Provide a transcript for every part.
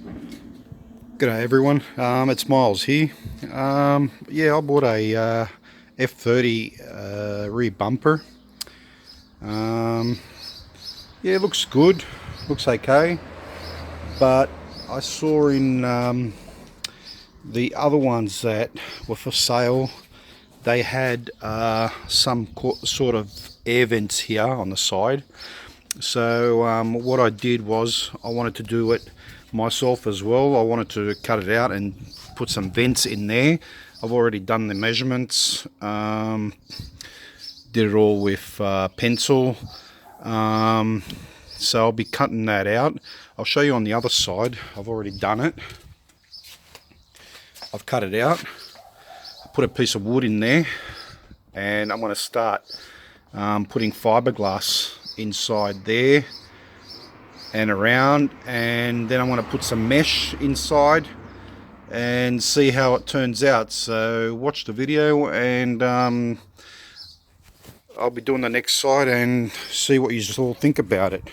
G'day everyone, it's Miles here. Yeah, I bought a F30 rear bumper. Yeah, it looks good, looks okay, but I saw in the other ones that were for sale, they had some sort of air vents here on the side. So what I did was I wanted to do it myself as well. I wanted to cut it out and put some vents in there. I've already done the measurements, did it all with pencil, so I'll be cutting that out. I'll show you on the other side. I've already done it. I've cut it out, put a piece of wood in there, and I'm going to start putting fiberglass inside there and around, and then I'm going to put some mesh inside and see how it turns out. So watch the video, and I'll be doing the next side and see what you all think about it.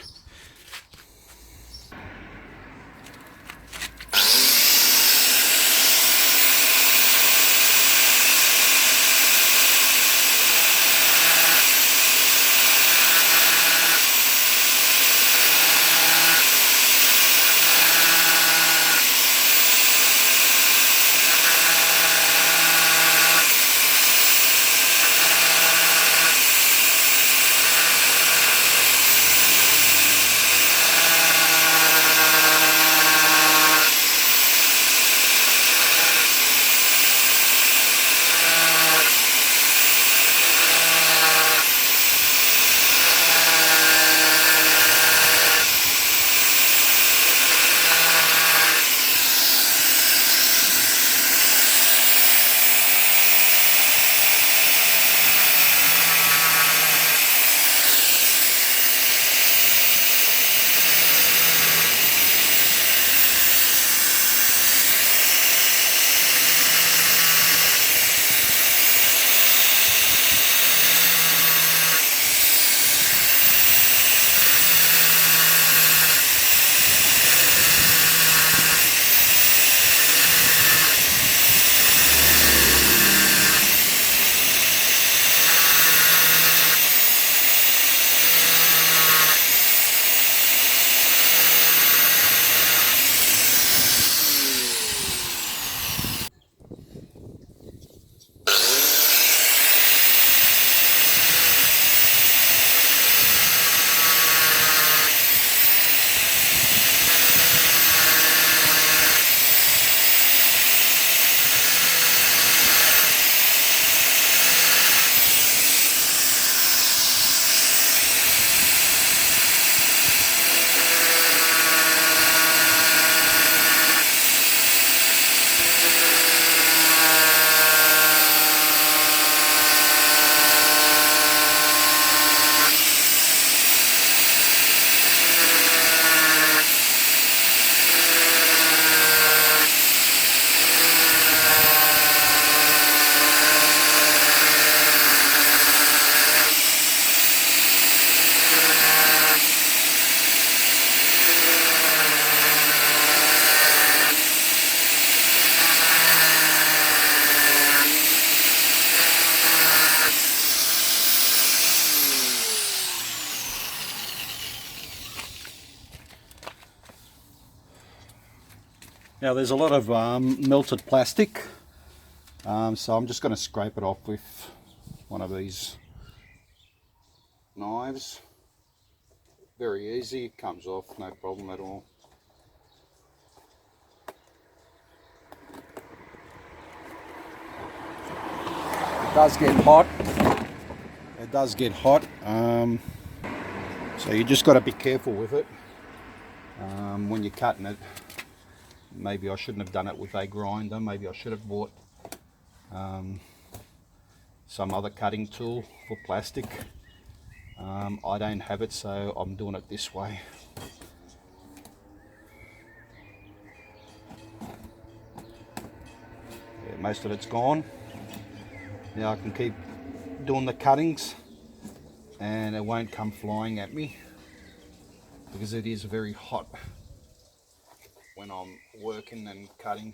Now there's a lot of melted plastic, so I'm just going to scrape it off with one of these knives. Very easy, it comes off, no problem at all. It does get hot. It does get hot, so you just got to be careful with it when you're cutting it. Maybe I shouldn't have done it with a grinder. Maybe I should have bought some other cutting tool for plastic. I don't have it, so I'm doing it this way. Yeah, most of it's gone. Now I can keep doing the cuttings and it won't come flying at me, because it is very hot when I'm working and cutting.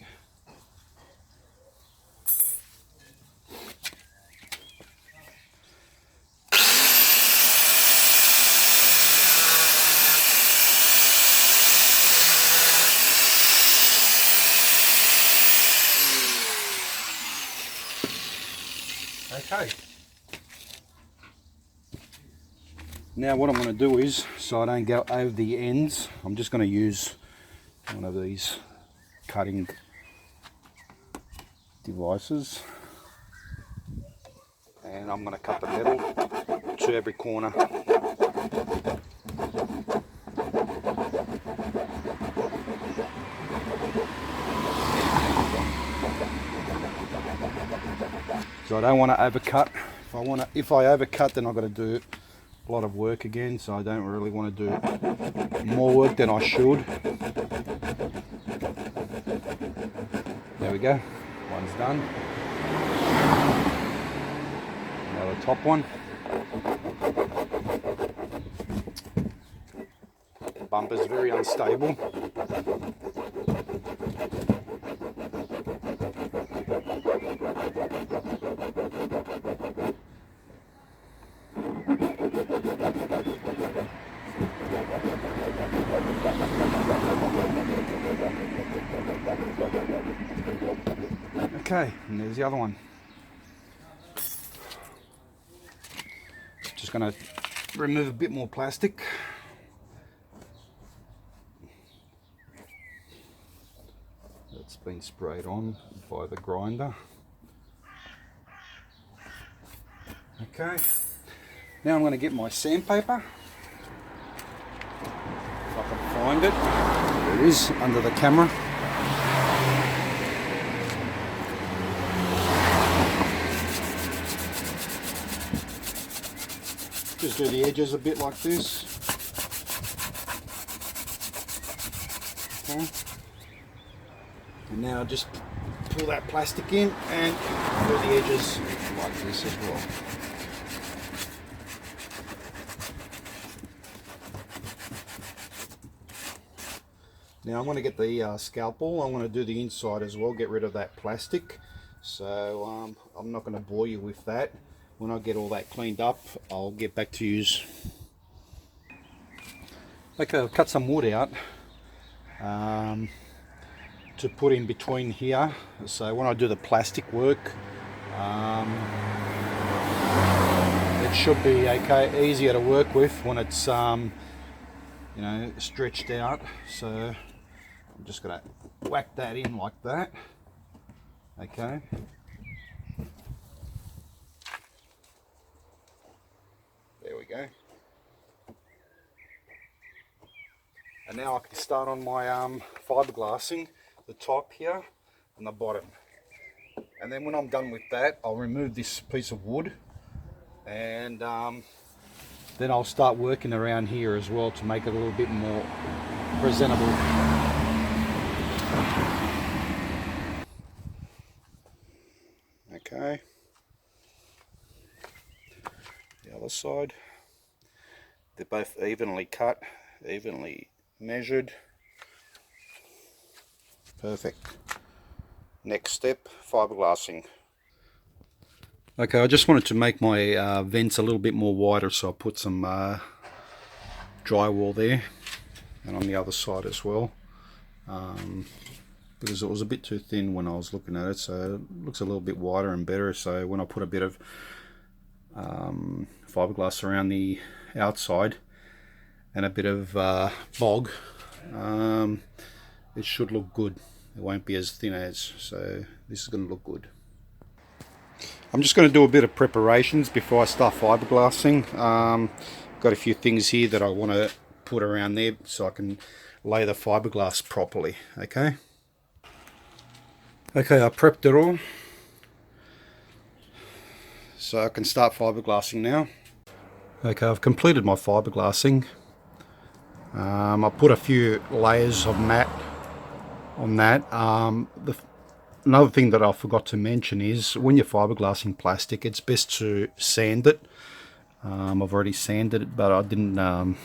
Okay. Now what I'm going to do is, so I don't go over the ends, I'm just going to use one of these cutting devices, and I'm going to cut the metal to every corner. So I don't want to overcut. If I overcut, then I've got to do a lot of work again, so I don't really want to do more work than I should. There we go, one's done. Now the top one. The bumper's very unstable. Okay, and there's the other one. Just going to remove a bit more plastic. That's been sprayed on by the grinder. Okay, now I'm going to get my sandpaper. If I can find it. There it is, under the camera. Just do the edges a bit like this. Okay. And now just pull that plastic in and do the edges like this as well. Now I'm going to get the scalpel. I'm going to do the inside as well, get rid of that plastic. So I'm not going to bore you with that. When I get all that cleaned up, I'll get back to you. Okay, I've cut some wood out to put in between here. So when I do the plastic work, it should be okay, easier to work with when it's you know, stretched out. So I'm just going to whack that in like that. Okay. There we go. And now I can start on my fiberglassing, the top here and the bottom. And then when I'm done with that, I'll remove this piece of wood, and then I'll start working around here as well to make it a little bit more presentable. Okay. The other side. They're both evenly cut, evenly measured. Perfect. Next step, fiberglassing. Okay, I just wanted to make my vents a little bit more wider, so I put some drywall there and on the other side as well, because it was a bit too thin when I was looking at it, so it looks a little bit wider and better. So when I put a bit of fiberglass around the outside and a bit of bog, it should look good. It won't be as thin as, so this is going to look good. I'm just going to do a bit of preparations before I start fiberglassing. Got a few things here that I want to put around there so I can lay the fiberglass properly. Okay, I prepped it all so I can start fiberglassing now. Okay, I've completed my fiberglassing. I put a few layers of mat on that. Another thing that I forgot to mention is when you're fiberglassing plastic, it's best to sand it. I've already sanded it, but I didn't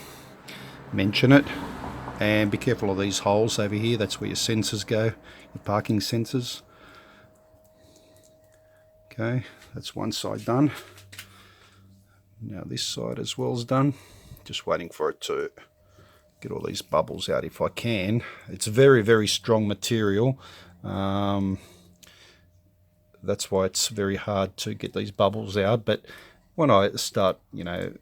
mention it. And be careful of these holes over here, that's where your sensors go, your parking sensors. Okay, that's one side done. Now this side as well is done. Just waiting for it to get all these bubbles out if I can. It's very, very strong material. That's why it's very hard to get these bubbles out. But when I start, you know,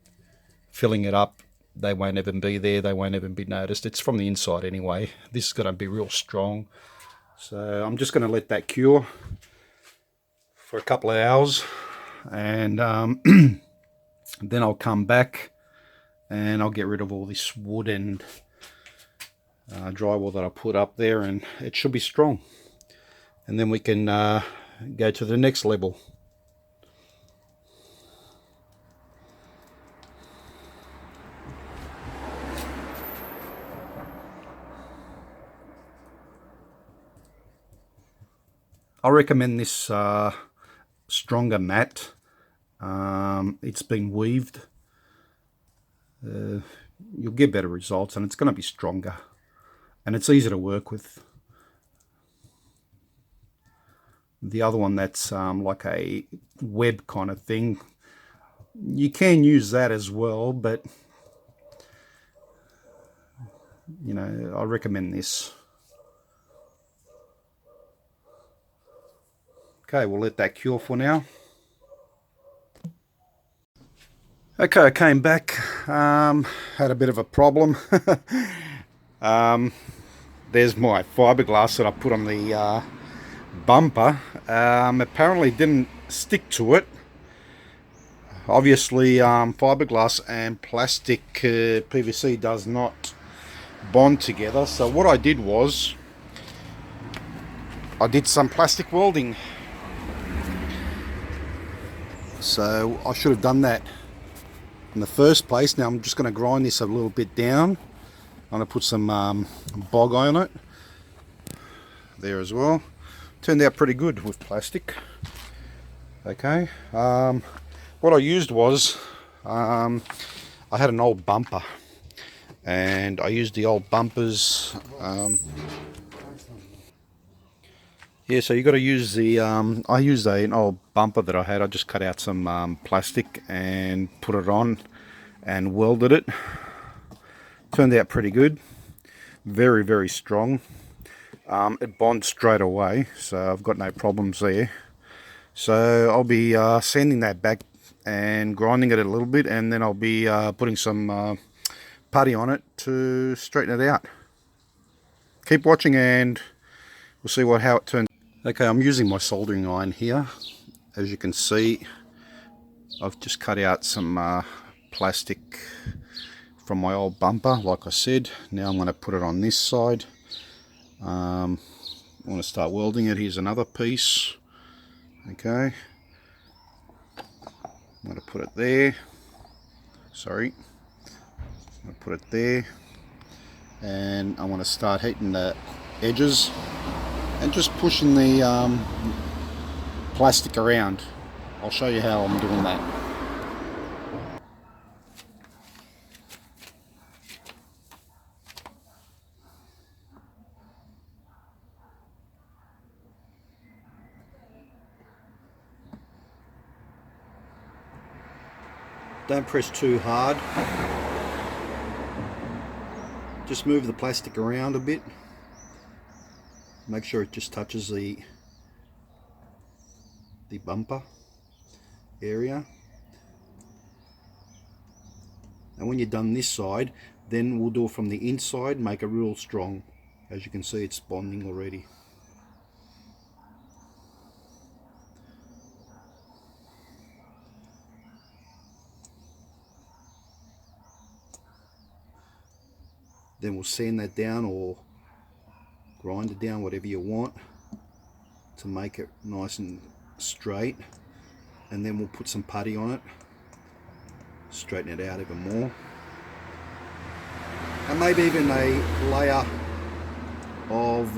filling it up, they won't even be there. They won't even be noticed. It's from the inside anyway. This is going to be real strong. So I'm just going to let that cure for a couple of hours. And then I'll come back and I'll get rid of all this wood and drywall that I put up there, and it should be strong. And then we can go to the next level. I recommend this stronger mat. It's been weaved. You'll get better results, and it's going to be stronger, and it's easy to work with. The other one that's like a web kind of thing, you can use that as well, but you know, I recommend this. Okay, we'll let that cure for now. Okay, I came back, had a bit of a problem. There's my fiberglass that I put on the bumper. Apparently didn't stick to it. Obviously fiberglass and plastic PVC does not bond together. So what I did was I did some plastic welding. So I should have done that in the first place. Now I'm just going to grind this a little bit down. I'm going to put some bog on it there as well. Turned out pretty good with plastic. Okay, what I used was I had an old bumper, and I used the old bumpers. Yeah, so you got to use the I used an old bumper that I had. I just cut out some plastic and put it on and welded it. Turned out pretty good. Very, very strong. It bonds straight away, so I've got no problems there. So I'll be sanding that back and grinding it a little bit, and then I'll be putting some putty on it to straighten it out. Keep watching and we'll see how it turns. Okay, I'm using my soldering iron here. As you can see, I've just cut out some plastic from my old bumper, like I said. Now I'm going to put it on this side. I want to start welding it. Here's another piece. Okay, I'm going to put it there. Sorry, I'm going to put it there, and I want to start heating the edges and just pushing the plastic around. I'll show you how I'm doing that. Don't press too hard. Just move the plastic around a bit. Make sure it just touches the bumper area. And when you're done this side, then we'll do it from the inside, make it real strong. As you can see, it's bonding already. Then we'll sand that down or grind it down, whatever you want, to make it nice and straight. And then we'll put some putty on it, straighten it out even more, and maybe even a layer of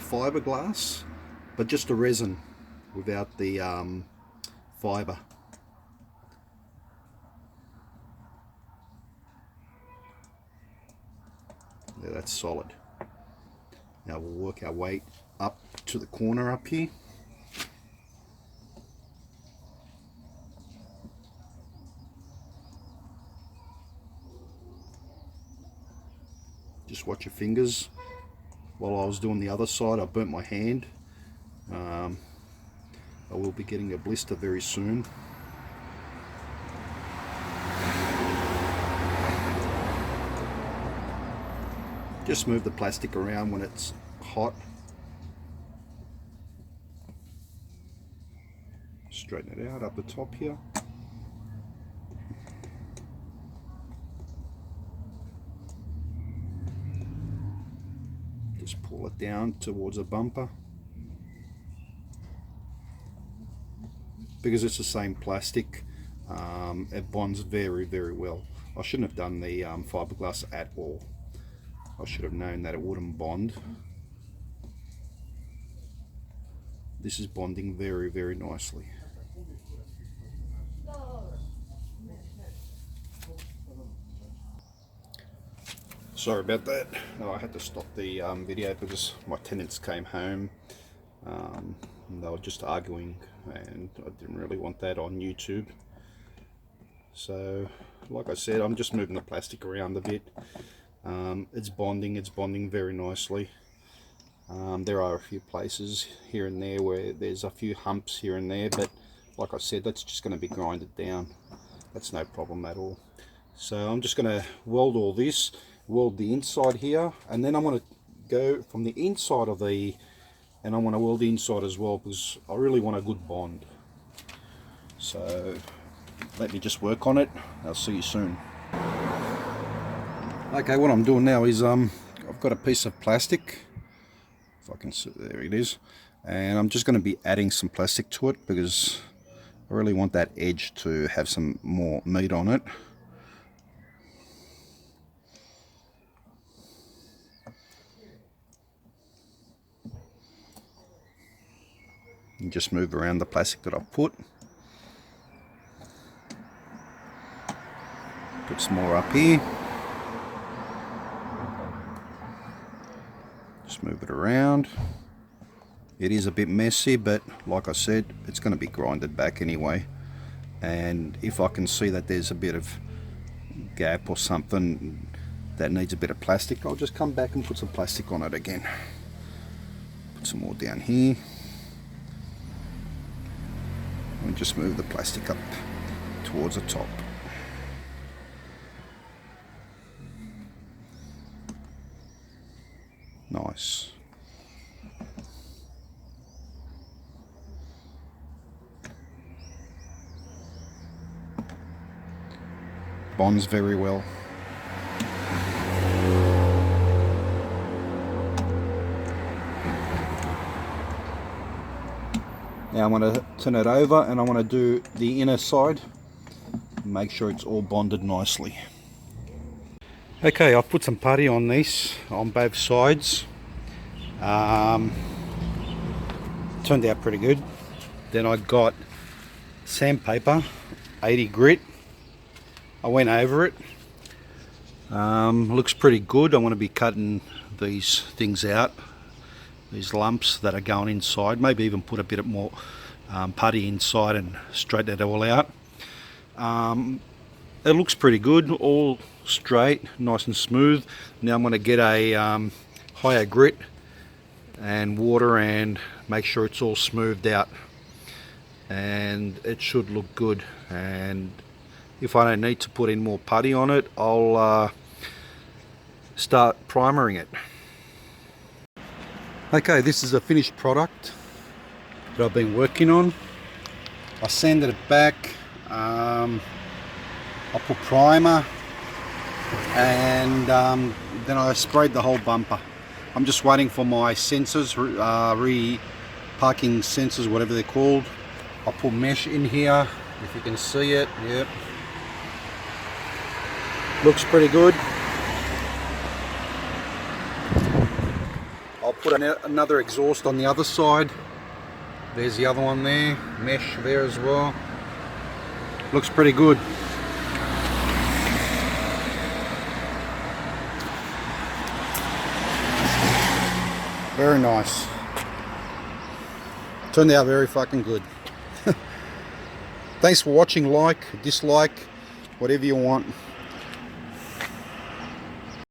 fiberglass, but just a resin without the fiber. There, that's solid. Now we'll work our way up to the corner up here. Just watch your fingers. While I was doing the other side, I burnt my hand. I will be getting a blister very soon. Just move the plastic around when it's hot. Straighten it out up the top here. Just pull it down towards the bumper. Because it's the same plastic, it bonds very, very well. I shouldn't have done the fiberglass at all. I should have known that it wouldn't bond. This is bonding very, very nicely. Sorry about that. I had to stop the video because my tenants came home. They were just arguing and I didn't really want that on YouTube. So, like I said, I'm just moving the plastic around a bit. It's bonding very nicely. There are a few places here and there where there's a few humps here and there, but like I said, that's just going to be grinded down. That's no problem at all. So I'm just going to weld all this, weld the inside here, and then I'm going to go from the inside of the, and I want to weld the inside as well because I really want a good bond. So let me just work on it. I'll see you soon. Okay, what I'm doing now is I've got a piece of plastic, if I can see, there it is, and I'm just going to be adding some plastic to it because I really want that edge to have some more meat on it. And just move around the plastic that I've put. Put some more up here. Just move it around. It is a bit messy, but like I said, it's going to be grinded back anyway. And if I can see that there's a bit of gap or something that needs a bit of plastic, I'll just come back and put some plastic on it again. Put some more down here. And just move the plastic up towards the top. Nice. Bonds very well. Now I'm going to turn it over and I want to do the inner side. Make sure it's all bonded nicely. Okay, I've put some putty on this on both sides. Turned out pretty good. Then I got sandpaper, 80 grit. I went over it. Looks pretty good. I want to be cutting these things out, these lumps that are going inside. Maybe even put a bit of more putty inside and straighten it all out. It looks pretty good, all straight, nice and smooth. Now I'm going to get a higher grit and water and make sure it's all smoothed out, and it should look good. And if I don't need to put in more putty on it, I'll start primering it. Okay, this is a finished product that I've been working on. I sanded it back, I put primer, and then I sprayed the whole bumper. I'm just waiting for my sensors, parking sensors, whatever they're called. I'll put mesh in here, if you can see it. Yep. Looks pretty good. I'll put another exhaust on the other side. There's the other one there, mesh there as well. Looks pretty good. Very nice. Turned out very fucking good. Thanks for watching. Like, dislike, whatever you want.